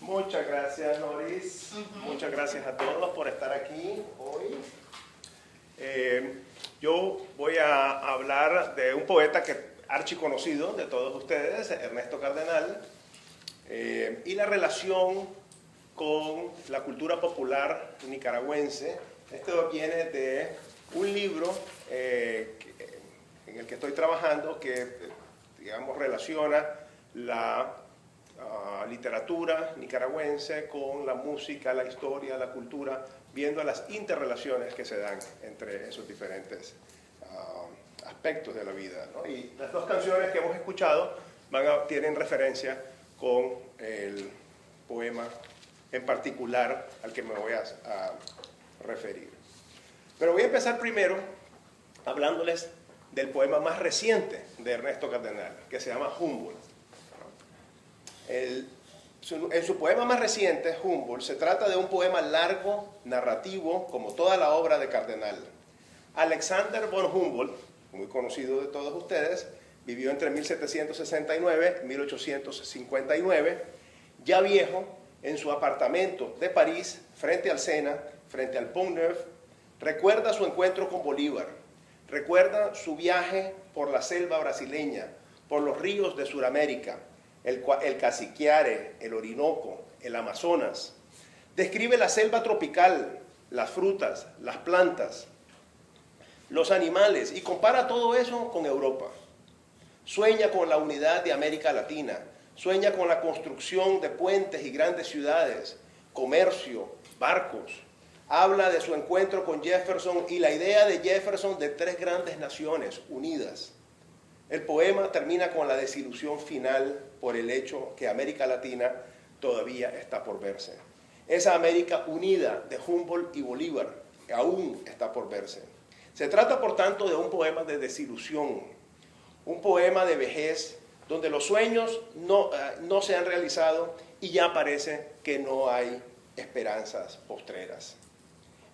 Muchas gracias, Noris. Muchas gracias a todos por estar aquí hoy. Yo voy a hablar de un poeta que archiconocido de todos ustedes, Ernesto Cardenal, y la relación con la cultura popular nicaragüense. Esto viene de un libro en el que estoy trabajando que, digamos, relaciona la literatura nicaragüense con la música, la historia, la cultura, viendo las interrelaciones que se dan entre esos diferentes aspectos de la vida, ¿no? Y las dos canciones que hemos escuchado tienen referencia con el poema en particular al que me voy a referir. Pero voy a empezar primero hablándoles del poema más reciente de Ernesto Cardenal, que se llama Humboldt. En su poema más reciente, Humboldt, se trata de un poema largo, narrativo, como toda la obra de Cardenal. Alexander von Humboldt, muy conocido de todos ustedes, vivió entre 1769 y 1859, ya viejo, en su apartamento de París, frente al Sena, frente al Pont Neuf, recuerda su encuentro con Bolívar, recuerda su viaje por la selva brasileña, por los ríos de Sudamérica, el Cassiquiare, el Orinoco, el Amazonas. Describe la selva tropical, las frutas, las plantas, los animales y compara todo eso con Europa. Sueña con la unidad de América Latina, sueña con la construcción de puentes y grandes ciudades, comercio, barcos. Habla de su encuentro con Jefferson y la idea de Jefferson de tres grandes naciones unidas. El poema termina con la desilusión final por el hecho que América Latina todavía está por verse. Esa América unida de Humboldt y Bolívar aún está por verse. Se trata, por tanto, de un poema de desilusión, un poema de vejez, donde los sueños no se han realizado y ya parece que no hay esperanzas postreras.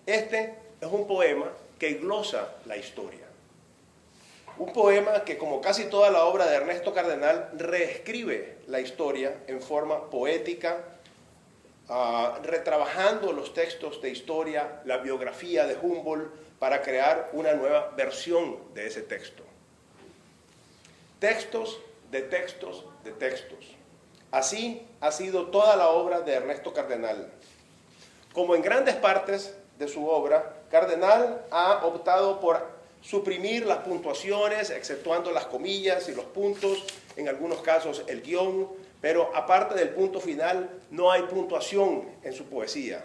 Este es un poema que glosa la historia. Un poema que, como casi toda la obra de Ernesto Cardenal, reescribe la historia en forma poética, retrabajando los textos de historia, la biografía de Humboldt, para crear una nueva versión de ese texto. Textos de textos de textos. Así ha sido toda la obra de Ernesto Cardenal. Como en grandes partes de su obra, Cardenal ha optado por suprimir las puntuaciones, exceptuando las comillas y los puntos, en algunos casos el guión, pero aparte del punto final, no hay puntuación en su poesía.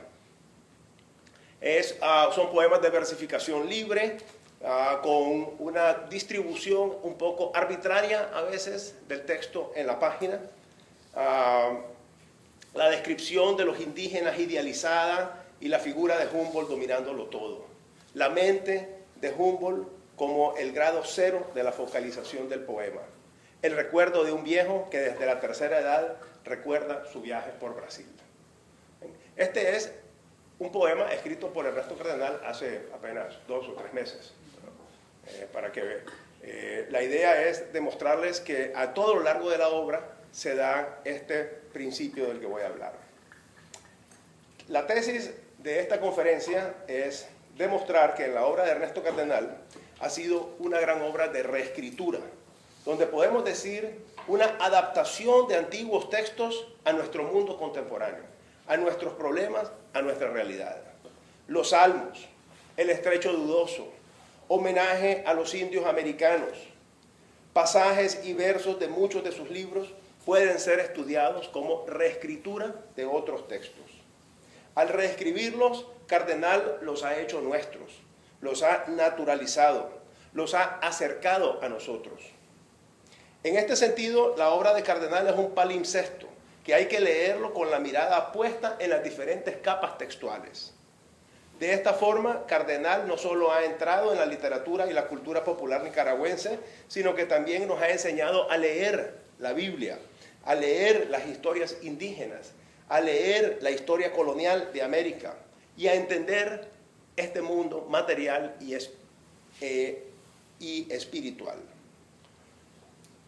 Son poemas de versificación libre, con una distribución un poco arbitraria a veces del texto en la página. La descripción de los indígenas idealizada y la figura de Humboldt dominándolo todo. La mente de Humboldt como el grado cero de la focalización del poema. El recuerdo de un viejo que desde la tercera edad recuerda su viaje por Brasil. Este es un poema escrito por Ernesto Cardenal hace apenas 2 o 3 meses. Para que la idea es demostrarles que a todo lo largo de la obra se da este principio del que voy a hablar. La tesis de esta conferencia es demostrar que en la obra de Ernesto Cardenal ha sido una gran obra de reescritura, donde podemos decir una adaptación de antiguos textos a nuestro mundo contemporáneo, a nuestros problemas, a nuestra realidad. Los salmos, el estrecho dudoso, homenaje a los indios americanos, pasajes y versos de muchos de sus libros pueden ser estudiados como reescritura de otros textos. Al reescribirlos, Cardenal los ha hecho nuestros, los ha naturalizado, los ha acercado a nosotros. En este sentido, la obra de Cardenal es un palimpsesto, que hay que leerlo con la mirada puesta en las diferentes capas textuales. De esta forma, Cardenal no solo ha entrado en la literatura y la cultura popular nicaragüense, sino que también nos ha enseñado a leer la Biblia, a leer las historias indígenas, a leer la historia colonial de América y a entender este mundo material y espiritual.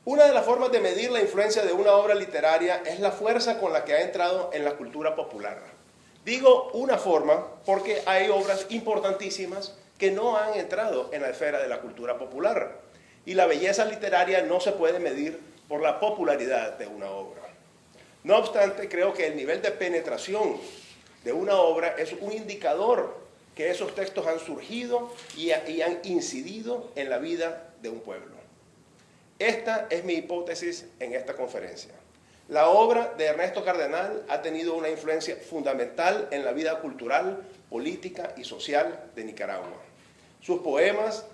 Una de las formas de medir la influencia de una obra literaria es la fuerza con la que ha entrado en la cultura popular. Digo una forma porque hay obras importantísimas que no han entrado en la esfera de la cultura popular. Y la belleza literaria no se puede medir por la popularidad de una obra. No obstante, creo que el nivel de penetración de una obra es un indicador que esos textos han surgido y han incidido en la vida de un pueblo. Esta es mi hipótesis en esta conferencia. La obra de Ernesto Cardenal ha tenido una influencia fundamental en la vida cultural, política y social de Nicaragua. Sus poemas,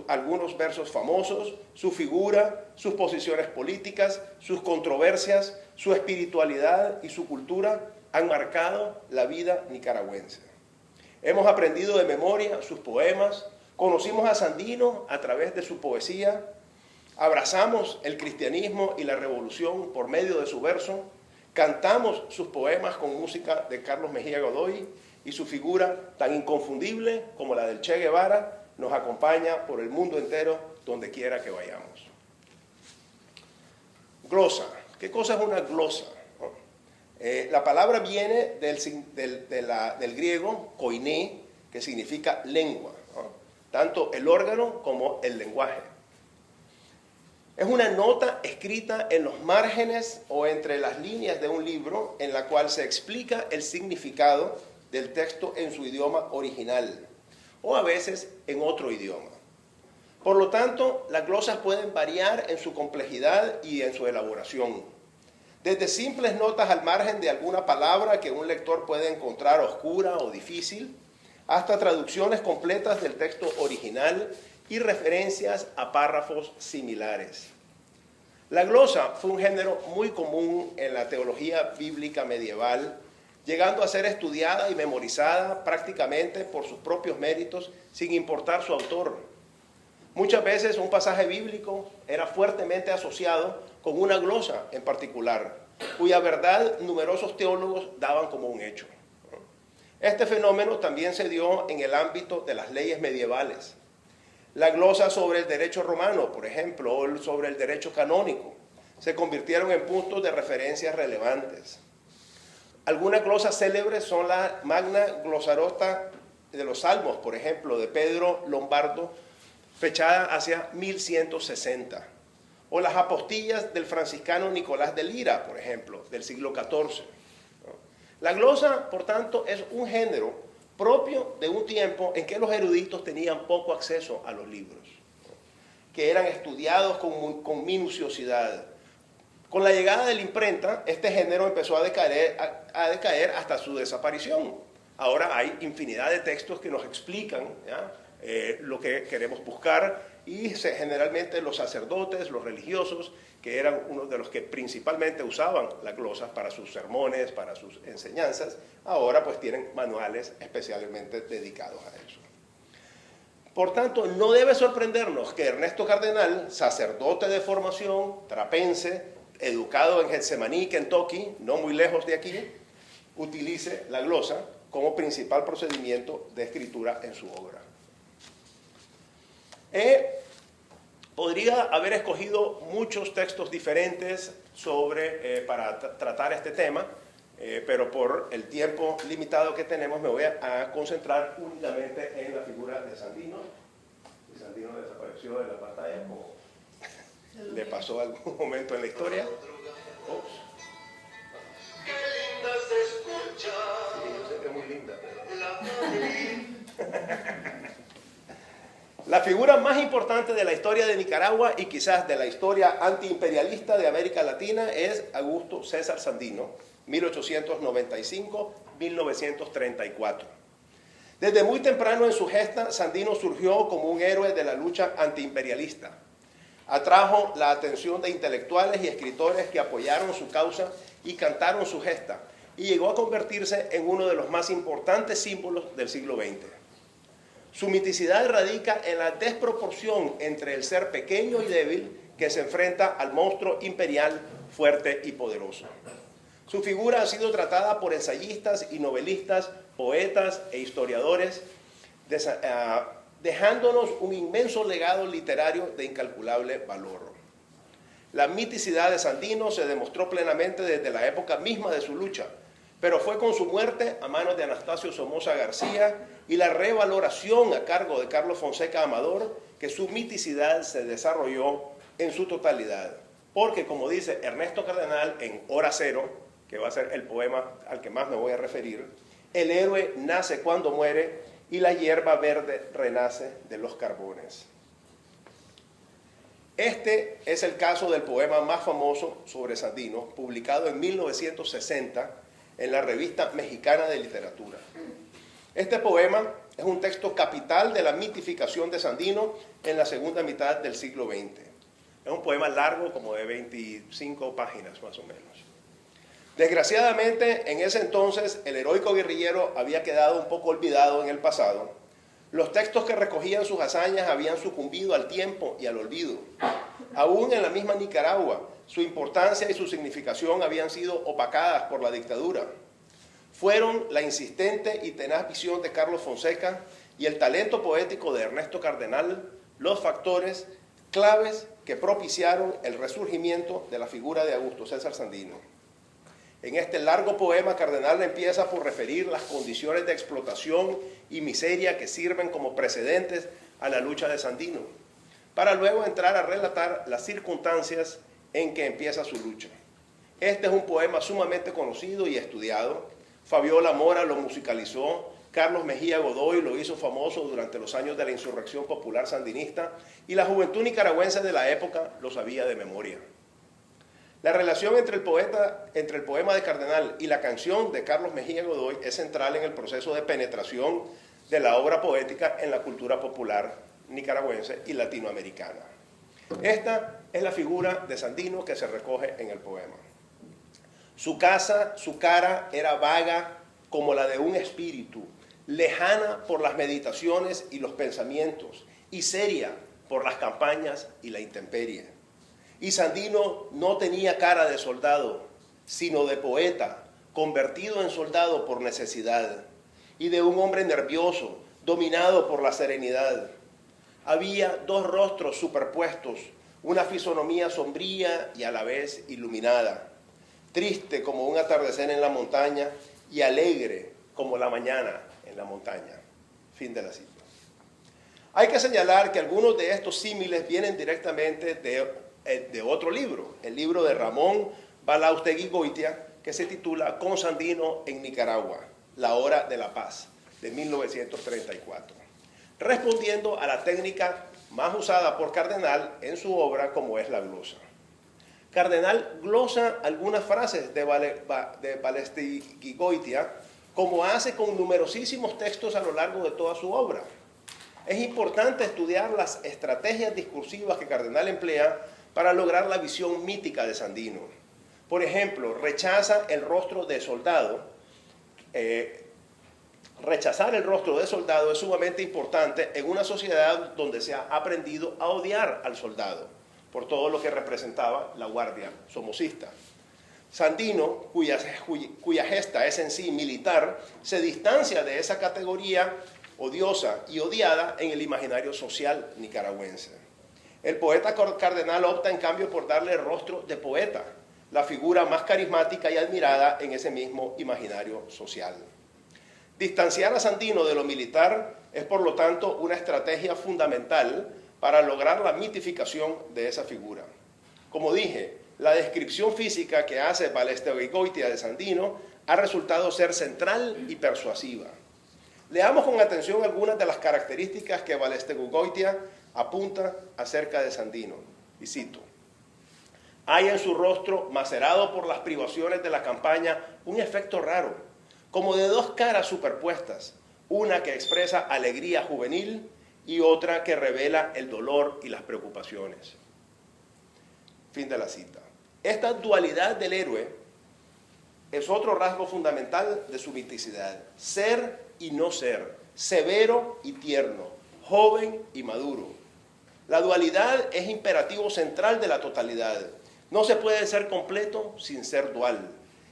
algunos versos famosos, su figura, sus posiciones políticas, sus controversias, su espiritualidad y su cultura han marcado la vida nicaragüense. Hemos aprendido de memoria sus poemas, conocimos a Sandino a través de su poesía, abrazamos el cristianismo y la revolución por medio de su verso, cantamos sus poemas con música de Carlos Mejía Godoy y su figura tan inconfundible como la del Che Guevara nos acompaña por el mundo entero donde quiera que vayamos. Glosa. ¿Qué cosa es una glosa? La palabra viene del griego koiné, que significa lengua, ¿no? Tanto el órgano como el lenguaje. Es una nota escrita en los márgenes o entre las líneas de un libro en la cual se explica el significado del texto en su idioma original o a veces en otro idioma. Por lo tanto, las glosas pueden variar en su complejidad y en su elaboración. Desde simples notas al margen de alguna palabra que un lector puede encontrar oscura o difícil, hasta traducciones completas del texto original y referencias a párrafos similares. La glosa fue un género muy común en la teología bíblica medieval, llegando a ser estudiada y memorizada prácticamente por sus propios méritos, sin importar su autor. Muchas veces un pasaje bíblico era fuertemente asociado con una glosa en particular, cuya verdad numerosos teólogos daban como un hecho. Este fenómeno también se dio en el ámbito de las leyes medievales. La glosa sobre el derecho romano, por ejemplo, o sobre el derecho canónico, se convirtieron en puntos de referencia relevantes. Algunas glosas célebres son la Magna Glosarota de los Salmos, por ejemplo, de Pedro Lombardo, fechada hacia 1160, o las apostillas del franciscano Nicolás de Lira, por ejemplo, del siglo XIV. La glosa, por tanto, es un género propio de un tiempo en que los eruditos tenían poco acceso a los libros, que eran estudiados con minuciosidad. Con la llegada de la imprenta, este género empezó a decaer hasta su desaparición. Ahora hay infinidad de textos que nos explican lo que queremos buscar y generalmente los sacerdotes, los religiosos, que eran unos de los que principalmente usaban las glosas para sus sermones, para sus enseñanzas, ahora pues tienen manuales especialmente dedicados a eso. Por tanto, no debe sorprendernos que Ernesto Cardenal, sacerdote de formación, trapense, educado en Getsemaní, Kentucky, no muy lejos de aquí, utilice la glosa como principal procedimiento de escritura en su obra. Podría haber escogido muchos textos diferentes para tratar este tema, pero por el tiempo limitado que tenemos me voy a concentrar únicamente en la figura de Sandino. Y Sandino desapareció de la pantalla como le pasó algún momento en la historia. Ups. Qué linda se escucha. Sí, yo sé que es muy linda, pero... La La figura más importante de la historia de Nicaragua y quizás de la historia antiimperialista de América Latina es Augusto César Sandino, 1895-1934. Desde muy temprano en su gesta, Sandino surgió como un héroe de la lucha antiimperialista. Atrajo la atención de intelectuales y escritores que apoyaron su causa y cantaron su gesta, y llegó a convertirse en uno de los más importantes símbolos del siglo XX. Su miticidad radica en la desproporción entre el ser pequeño y débil que se enfrenta al monstruo imperial fuerte y poderoso. Su figura ha sido tratada por ensayistas y novelistas, poetas e historiadores, dejándonos un inmenso legado literario de incalculable valor. La miticidad de Sandino se demostró plenamente desde la época misma de su lucha, pero fue con su muerte a manos de Anastasio Somoza García y la revaloración a cargo de Carlos Fonseca Amador que su miticidad se desarrolló en su totalidad. Porque, como dice Ernesto Cardenal en Hora Cero, que va a ser el poema al que más me voy a referir, el héroe nace cuando muere y la hierba verde renace de los carbones. Este es el caso del poema más famoso sobre Sandino, publicado en 1960 en la Revista Mexicana de Literatura. Este poema es un texto capital de la mitificación de Sandino en la segunda mitad del siglo XX. Es un poema largo, como de 25 páginas más o menos. Desgraciadamente, en ese entonces, el heroico guerrillero había quedado un poco olvidado en el pasado. Los textos que recogían sus hazañas habían sucumbido al tiempo y al olvido. Aún en la misma Nicaragua, su importancia y su significación habían sido opacadas por la dictadura. Fueron la insistente y tenaz visión de Carlos Fonseca y el talento poético de Ernesto Cardenal los factores claves que propiciaron el resurgimiento de la figura de Augusto César Sandino. En este largo poema, Cardenal empieza por referir las condiciones de explotación y miseria que sirven como precedentes a la lucha de Sandino, para luego entrar a relatar las circunstancias en que empieza su lucha. Este es un poema sumamente conocido y estudiado. Fabiola Mora lo musicalizó, Carlos Mejía Godoy lo hizo famoso durante los años de la insurrección popular sandinista y la juventud nicaragüense de la época lo sabía de memoria. La relación entre el poema de Cardenal y la canción de Carlos Mejía Godoy es central en el proceso de penetración de la obra poética en la cultura popular nicaragüense y latinoamericana. Esta es la figura de Sandino que se recoge en el poema. Su cara era vaga como la de un espíritu, lejana por las meditaciones y los pensamientos, y seria por las campañas y la intemperie. Y Sandino no tenía cara de soldado, sino de poeta, convertido en soldado por necesidad, y de un hombre nervioso, dominado por la serenidad. Había dos rostros superpuestos, una fisonomía sombría y a la vez iluminada, triste como un atardecer en la montaña y alegre como la mañana en la montaña. Fin de la cita. Hay que señalar que algunos de estos símiles vienen directamente de otro libro, el libro de Ramón Balaustegui Goitia, que se titula Con Sandino en Nicaragua, la hora de la paz, de 1934, respondiendo a la técnica más usada por Cardenal en su obra, como es la glosa. Cardenal glosa algunas frases de Balaustegui Goitia, como hace con numerosísimos textos a lo largo de toda su obra. Es importante estudiar las estrategias discursivas que Cardenal emplea para lograr la visión mítica de Sandino. Por ejemplo, rechaza el rostro de soldado. Rechazar el rostro de soldado es sumamente importante en una sociedad donde se ha aprendido a odiar al soldado por todo lo que representaba la guardia somocista. Sandino, cuya gesta es en sí militar, se distancia de esa categoría odiosa y odiada en el imaginario social nicaragüense. El poeta Cardenal opta en cambio por darle el rostro de poeta, la figura más carismática y admirada en ese mismo imaginario social. Distanciar a Sandino de lo militar es por lo tanto una estrategia fundamental para lograr la mitificación de esa figura. Como dije, la descripción física que hace Balaustegui Goitia de Sandino ha resultado ser central y persuasiva. Leamos con atención algunas de las características que Balaustegui Goitia apunta acerca de Sandino, y cito: hay en su rostro, macerado por las privaciones de la campaña, un efecto raro, como de dos caras superpuestas, una que expresa alegría juvenil y otra que revela el dolor y las preocupaciones. Fin de la cita. Esta dualidad del héroe es otro rasgo fundamental de su miticidad: ser y no ser, severo y tierno, joven y maduro. La dualidad es imperativo central de la totalidad. No se puede ser completo sin ser dual,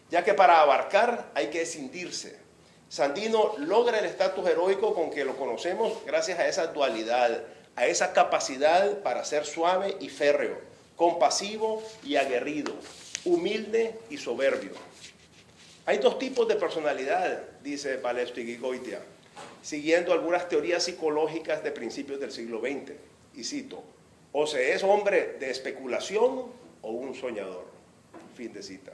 ya que para abarcar hay que escindirse. Sandino logra el estatus heroico con que lo conocemos gracias a esa dualidad, a esa capacidad para ser suave y férreo, compasivo y aguerrido, humilde y soberbio. Hay dos tipos de personalidad, dice Balestig-Goitia, siguiendo algunas teorías psicológicas de principios del siglo XX. Y cito, o se es hombre de especulación o un soñador. Fin de cita.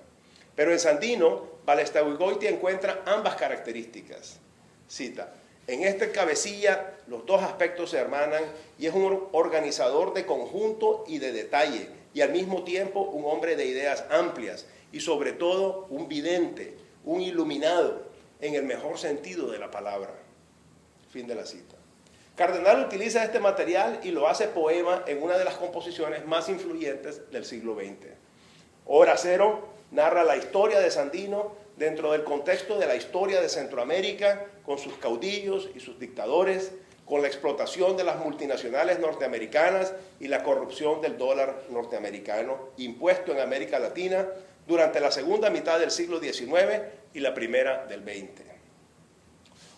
Pero en Sandino, Balestig-Goitia encuentra ambas características. Cita, en este cabecilla los dos aspectos se hermanan y es un organizador de conjunto y de detalle y al mismo tiempo un hombre de ideas amplias y sobre todo un vidente, un iluminado en el mejor sentido de la palabra. Fin de la cita. Cardenal utiliza este material y lo hace poema en una de las composiciones más influyentes del siglo XX. Hora Cero narra la historia de Sandino dentro del contexto de la historia de Centroamérica, con sus caudillos y sus dictadores, con la explotación de las multinacionales norteamericanas y la corrupción del dólar norteamericano impuesto en América Latina durante la segunda mitad del siglo XIX y la primera del XX.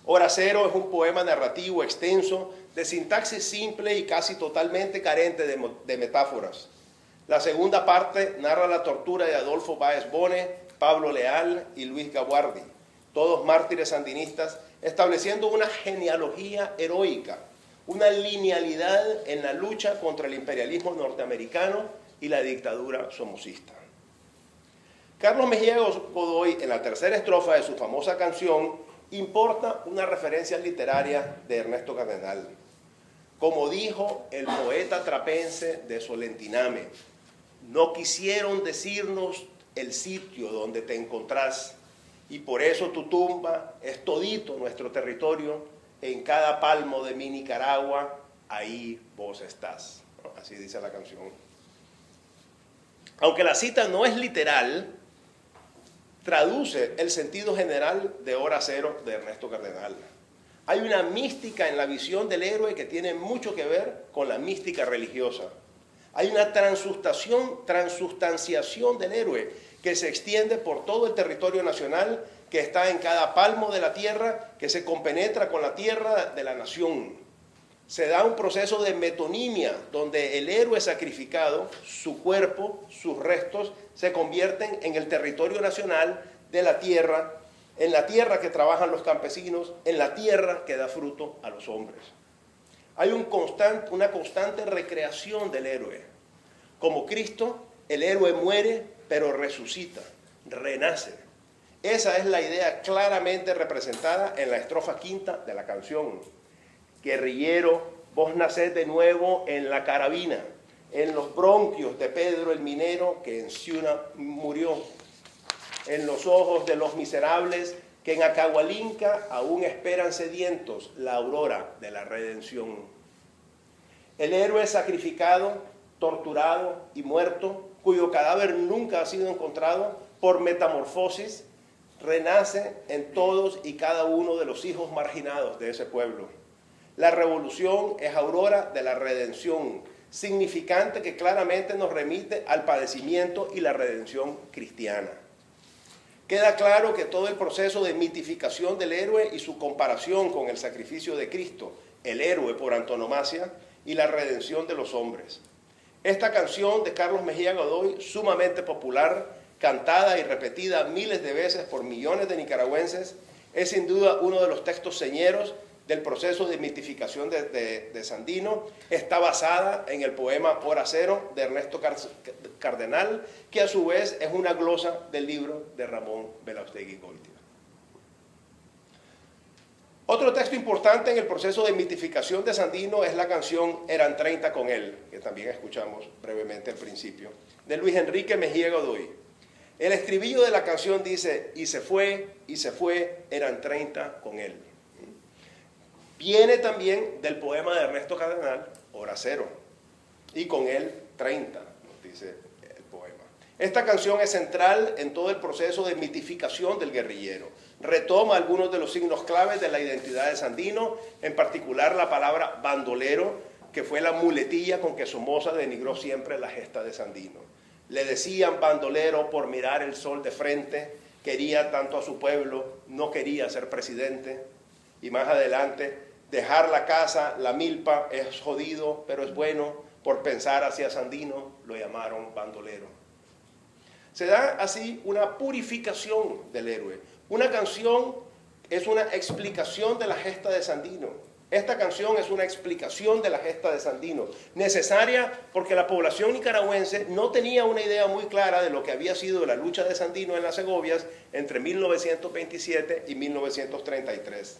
Hora Cero es un poema narrativo extenso, de sintaxis simple y casi totalmente carente de metáforas. La segunda parte narra la tortura de Adolfo Báez Bone, Pablo Leal y Luis Gaguardi, todos mártires sandinistas, estableciendo una genealogía heroica, una linealidad en la lucha contra el imperialismo norteamericano y la dictadura somocista. Carlos Mejía Godoy, en la tercera estrofa de su famosa canción, importa una referencia literaria de Ernesto Cardenal. Como dijo el poeta trapense de Solentiname, no quisieron decirnos el sitio donde te encontrás, y por eso tu tumba es todito nuestro territorio, en cada palmo de mi Nicaragua, ahí vos estás. Así dice la canción. Aunque la cita no es literal, traduce el sentido general de Hora Cero de Ernesto Cardenal. Hay una mística en la visión del héroe que tiene mucho que ver con la mística religiosa. Hay una transustanciación del héroe que se extiende por todo el territorio nacional, que está en cada palmo de la tierra, que se compenetra con la tierra de la nación. Se da un proceso de metonimia, donde el héroe sacrificado, su cuerpo, sus restos, se convierten en el territorio nacional de la tierra, en la tierra que trabajan los campesinos, en la tierra que da fruto a los hombres. Hay una constante recreación del héroe. Como Cristo, el héroe muere, pero resucita, renace. Esa es la idea claramente representada en la estrofa quinta de la canción. Guerrillero, vos nacés de nuevo en la carabina, en los bronquios de Pedro el minero que en Ciuna murió, en los ojos de los miserables que en Acahualinca aún esperan sedientos la aurora de la redención. El héroe sacrificado, torturado y muerto, cuyo cadáver nunca ha sido encontrado, por metamorfosis, renace en todos y cada uno de los hijos marginados de ese pueblo. La revolución es aurora de la redención, significante que claramente nos remite al padecimiento y la redención cristiana. Queda claro que todo el proceso de mitificación del héroe y su comparación con el sacrificio de Cristo, el héroe por antonomasia, y la redención de los hombres. Esta canción de Carlos Mejía Godoy, sumamente popular, cantada y repetida miles de veces por millones de nicaragüenses, es sin duda uno de los textos señeros del proceso de mitificación de Sandino. Está basada en el poema Hora Cero de Ernesto Cardenal, que a su vez es una glosa del libro de Ramón Belaustegui-Goitia. Otro texto importante en el proceso de mitificación de Sandino es la canción Eran 30 con él, que también escuchamos brevemente al principio, de Luis Enrique Mejía Godoy. El estribillo de la canción dice, y se fue, eran 30 con él. Viene también del poema de Ernesto Cardenal, Hora Cero, y con él 30, nos dice el poema. Esta canción es central en todo el proceso de mitificación del guerrillero. Retoma algunos de los signos claves de la identidad de Sandino, en particular la palabra bandolero, que fue la muletilla con que Somoza denigró siempre la gesta de Sandino. Le decían bandolero por mirar el sol de frente, quería tanto a su pueblo, no quería ser presidente. Y más adelante, dejar la casa, la milpa, es jodido, pero es bueno, Por pensar hacia Sandino, lo llamaron bandolero. Se da así una purificación del héroe. Una canción es una explicación de la gesta de Sandino. Esta canción es una explicación de la gesta de Sandino, necesaria porque la población nicaragüense no tenía una idea muy clara de lo que había sido la lucha de Sandino en las Segovias entre 1927 y 1933.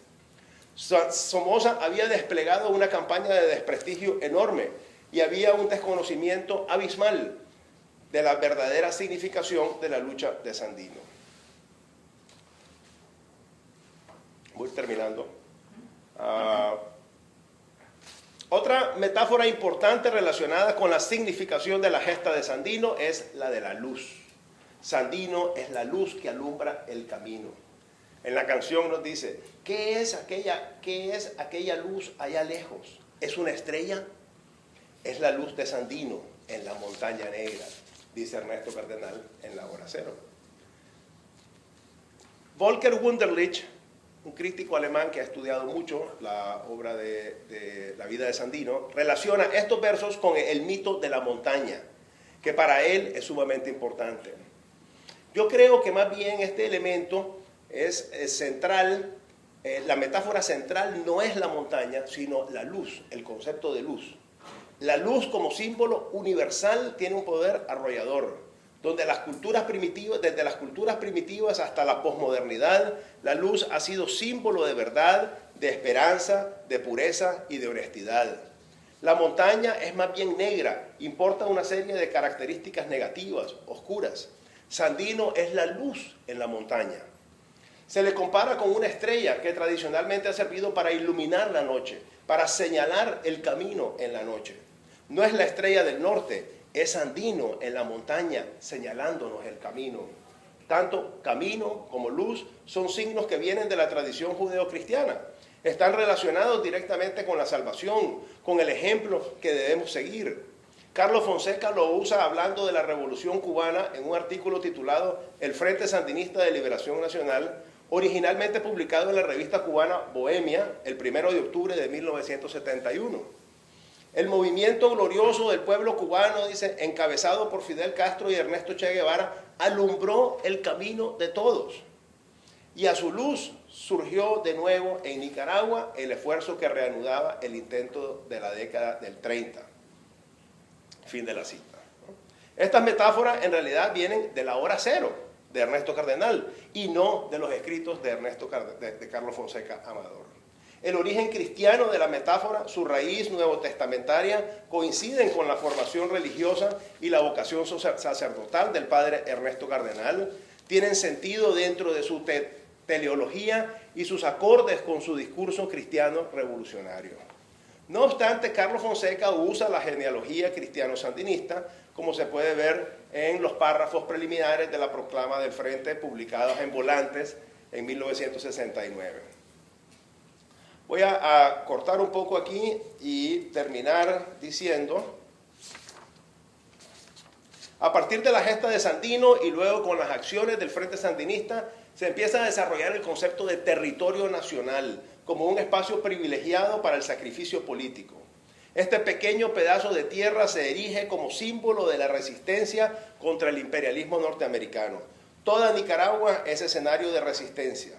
Somoza había desplegado una campaña de desprestigio enorme y había un desconocimiento abismal de la verdadera significación de la lucha de Sandino. Voy terminando. Otra metáfora importante relacionada con la significación de la gesta de Sandino es la de la luz. Sandino es la luz que alumbra el camino. En la canción nos dice, ¿qué es aquella luz allá lejos? ¿Es una estrella? Es la luz de Sandino en la montaña negra, dice Ernesto Cardenal en La Hora Cero. Volker Wunderlich, un crítico alemán que ha estudiado mucho la obra de la vida de Sandino, relaciona estos versos con el mito de la montaña, que para él es sumamente importante. Yo creo que más bien este elemento es central, la metáfora central no es la montaña, sino la luz, el concepto de luz. La luz como símbolo universal tiene un poder arrollador, donde desde las culturas primitivas hasta la posmodernidad, la luz ha sido símbolo de verdad, de esperanza, de pureza y de honestidad. La montaña es más bien negra, importa una serie de características negativas, oscuras. Sandino es la luz en la montaña. Se le compara con una estrella que tradicionalmente ha servido para iluminar la noche, para señalar el camino en la noche. No es la estrella del norte, es Sandino en la montaña señalándonos el camino. Tanto camino como luz son signos que vienen de la tradición judeocristiana. Están relacionados directamente con la salvación, con el ejemplo que debemos seguir. Carlos Fonseca lo usa hablando de la Revolución Cubana en un artículo titulado El Frente Sandinista de Liberación Nacional, originalmente publicado en la revista cubana Bohemia, el 1 de octubre de 1971. El movimiento glorioso del pueblo cubano, dice, encabezado por Fidel Castro y Ernesto Che Guevara, alumbró el camino de todos. Y a su luz surgió de nuevo en Nicaragua el esfuerzo que reanudaba el intento de la década del 30. Fin de la cita. Estas metáforas en realidad vienen de La Hora Cero de Ernesto Cardenal y no de los escritos de Carlos Fonseca Amador. El origen cristiano de la metáfora, su raíz nuevotestamentaria, coinciden con la formación religiosa y la vocación sacerdotal del padre Ernesto Cardenal, tienen sentido dentro de su teleología y sus acordes con su discurso cristiano revolucionario. No obstante, Carlos Fonseca usa la genealogía cristiano-sandinista, como se puede ver en los párrafos preliminares de la proclama del Frente publicados en Volantes en 1969. Voy a cortar un poco aquí y terminar diciendo, a partir de la gesta de Sandino y luego con las acciones del Frente Sandinista, se empieza a desarrollar el concepto de territorio nacional como un espacio privilegiado para el sacrificio político. Este pequeño pedazo de tierra se erige como símbolo de la resistencia contra el imperialismo norteamericano. Toda Nicaragua es escenario de resistencia.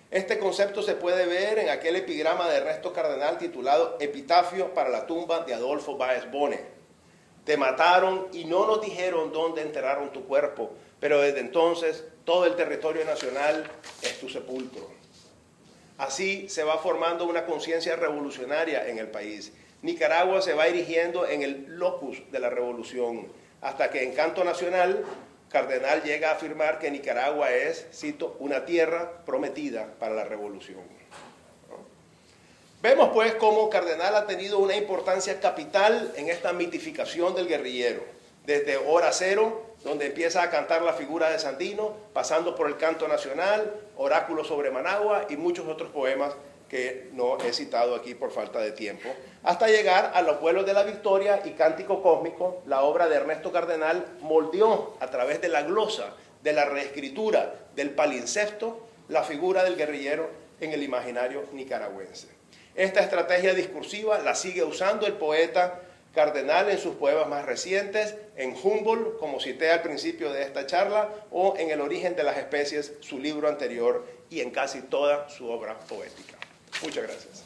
Este concepto se puede ver en aquel epigrama de Ernesto Cardenal titulado Epitafio para la tumba de Adolfo Báez Bone. Te mataron y no nos dijeron dónde enterraron tu cuerpo, pero desde entonces todo el territorio nacional es tu sepulcro. Así se va formando una conciencia revolucionaria en el país. Nicaragua se va erigiendo en el locus de la revolución, hasta que en Canto Nacional Cardenal llega a afirmar que Nicaragua es, cito, una tierra prometida para la revolución. Vemos pues cómo Cardenal ha tenido una importancia capital en esta mitificación del guerrillero, desde Hora Cero, donde empieza a cantar la figura de Sandino, pasando por el Canto Nacional, Oráculo sobre Managua y muchos otros poemas que no he citado aquí por falta de tiempo, hasta llegar a Los Vuelos de la Victoria y Cántico Cósmico. La obra de Ernesto Cardenal moldeó a través de la glosa, de la reescritura, del palimpsesto, la figura del guerrillero en el imaginario nicaragüense. Esta estrategia discursiva la sigue usando el poeta Cardenal en sus poemas más recientes, en Humboldt, como cité al principio de esta charla, o en El origen de las especies, su libro anterior, y en casi toda su obra poética. Muchas gracias.